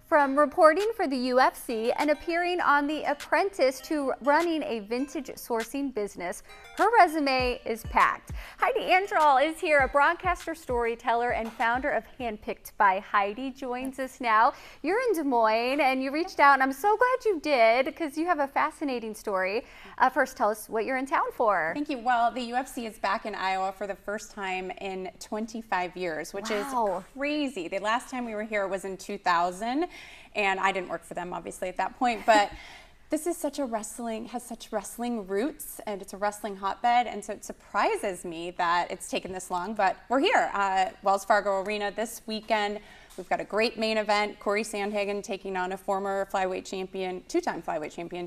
From reporting for the UFC and appearing on The Apprentice to running a vintage sourcing business, her resume is packed. Heidi Androl is here, a broadcaster, storyteller, and founder of Handpicked by Heidi, joins us now. You're in Des Moines and you reached out, and I'm so glad you did because you have a fascinating story. First, tell us what you're in town for. Thank you. Well, the UFC is back in Iowa for the first time in 25 years, which is crazy. The last time we were here was in 2000. And I didn't work for them, obviously, at that point. But this is such has such wrestling roots, and it's a wrestling hotbed. And so it surprises me that it's taken this long. But we're here at Wells Fargo Arena this weekend. We've got a great main event. Corey Sandhagen taking on a former flyweight champion, two-time flyweight champion,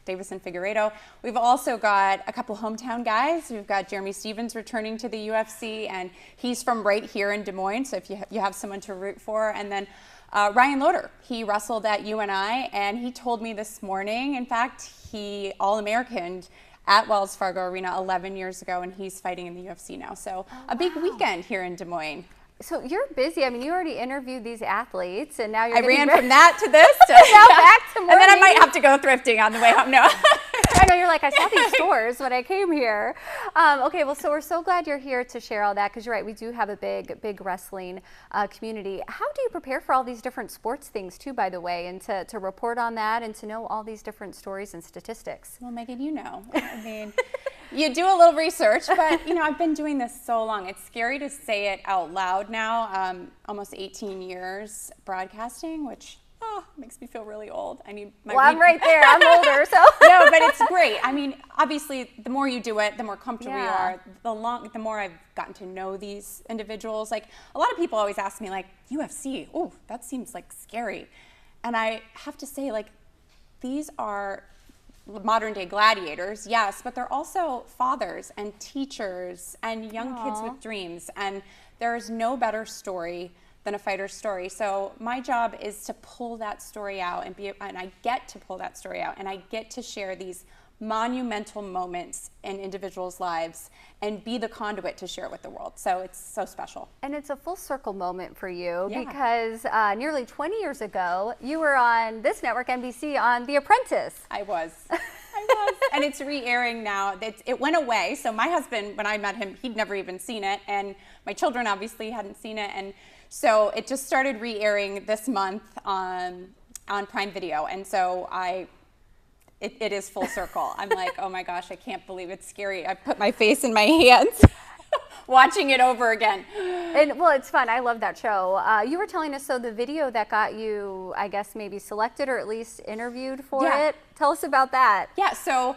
Davison Figueiredo. We've also got a couple hometown guys. We've got Jeremy Stevens returning to the UFC, and he's from right here in Des Moines. So if you have someone to root for. And then Ryan Loder, he wrestled at UNI, and he told me this morning, in fact, he All-Americaned at Wells Fargo Arena 11 years ago, and he's fighting in the UFC now. So a big weekend here in Des Moines. So you're busy. I mean, you already interviewed these athletes, and now you're I ran from that to this. Now back to morning. And then I might have to go thrifting on the way home. No. I know, you're like, I saw these stores when I came here. Okay, well, so we're so glad you're here to share all that, because you're right, we do have a big wrestling community. How do you prepare for all these different sports things too, by the way, and to report on that and to know all these different stories and statistics? Well, Megan, you know, I mean, you do a little research, but you know, I've been doing this so long. It's scary to say it out loud now. Almost 18 years broadcasting, which makes me feel really old. I need my I'm right there. I'm older, so. No, but it's great. I mean, obviously, the more you do it, the more comfortable you are. The more I've gotten to know these individuals. Like, a lot of people always ask me, like, UFC, oh, that seems like scary. And I have to say, like, these are modern day gladiators, yes, but they're also fathers and teachers and young kids with dreams. And there's no better story than a fighter's story. So my job is to pull that story out and I get to pull that story out, and I get to share these monumental moments in individuals' lives and be the conduit to share it with the world. So it's so special. And it's a full circle moment for you because nearly 20 years ago, you were on this network, NBC, on The Apprentice. I was. And it's re-airing now. It went away. So my husband, when I met him, he'd never even seen it. And my children obviously hadn't seen it. And so it just started re-airing this month on Prime Video. And so it is full circle. I'm like, oh my gosh, I can't believe it's scary. I put my face in my hands watching it over again. And well, it's fun. I love that show. You were telling us, so the video that got you, I guess, maybe selected or at least interviewed for it. Tell us about that. Yeah, so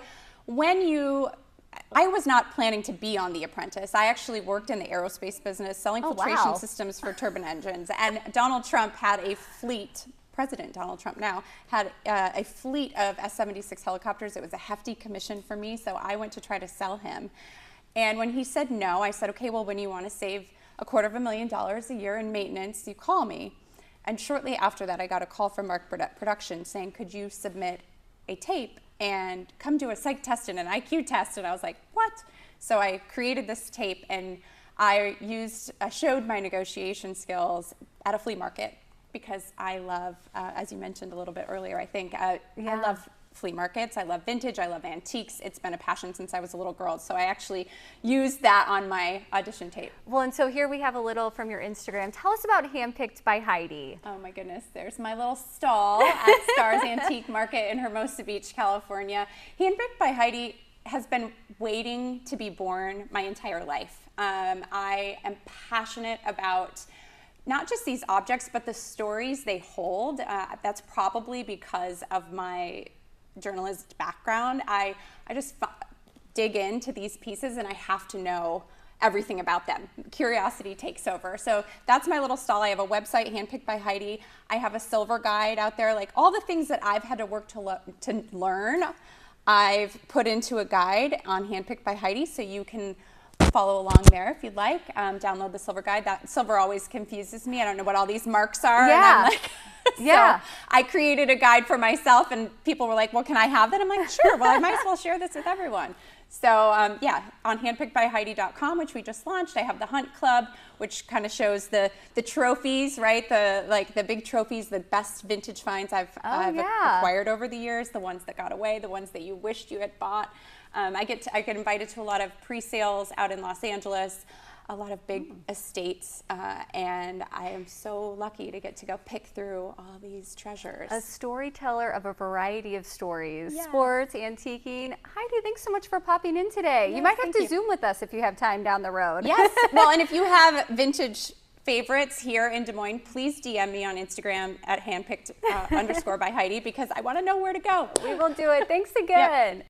I was not planning to be on The Apprentice. I actually worked in the aerospace business selling filtration systems for turbine engines. And Donald Trump had a fleet. President Donald Trump now had a fleet of S-76 helicopters. It was a hefty commission for me, so I went to try to sell him. And when he said no, I said, okay, well, when you want to save $250,000 a year in maintenance, you call me. And shortly after that, I got a call from Mark Production saying, could you submit a tape and come do a psych test and an IQ test? And I was like, what? So I created this tape, and I showed my negotiation skills at a flea market, because I love, as you mentioned a little bit earlier, I think, I love flea markets. I love vintage. I love antiques. It's been a passion since I was a little girl. So I actually used that on my audition tape. Well, and so here we have a little from your Instagram. Tell us about Handpicked by Heidi. Oh my goodness. There's my little stall at Stars Antique Market in Hermosa Beach, California. Handpicked by Heidi has been waiting to be born my entire life. I am passionate about not just these objects, but the stories they hold. That's probably because of my journalist background. I just dig into these pieces, and I have to know everything about them. Curiosity takes over. So that's my little stall. I have a website, Handpicked by Heidi. I have a silver guide out there. Like, all the things that I've had to work to learn, I've put into a guide on Handpicked by Heidi, so you can follow along there if you'd like. Download the silver guide. That silver always confuses me. I don't know what all these marks are. Yeah. And I'm like, so I created a guide for myself, and people were like, well, can I have that? I'm like, sure. Well, I might as well share this with everyone. So yeah, on handpickedbyheidi.com, which we just launched, I have the Hunt Club, which kind of shows the trophies, right? The big trophies, the best vintage finds I've acquired over the years, the ones that got away, the ones that you wished you had bought. I get invited to a lot of pre-sales out in Los Angeles, a lot of big estates, and I am so lucky to get to go pick through all these treasures. A storyteller of a variety of stories, Yes. sports, antiquing. Heidi, thanks so much for popping in today. Yes, you might have thank to you. Zoom with us if you have time down the road. Yes, well, and if you have vintage favorites here in Des Moines, please DM me on Instagram at handpicked _ by Heidi, because I want to know where to go. We will do it. Thanks again. Yep.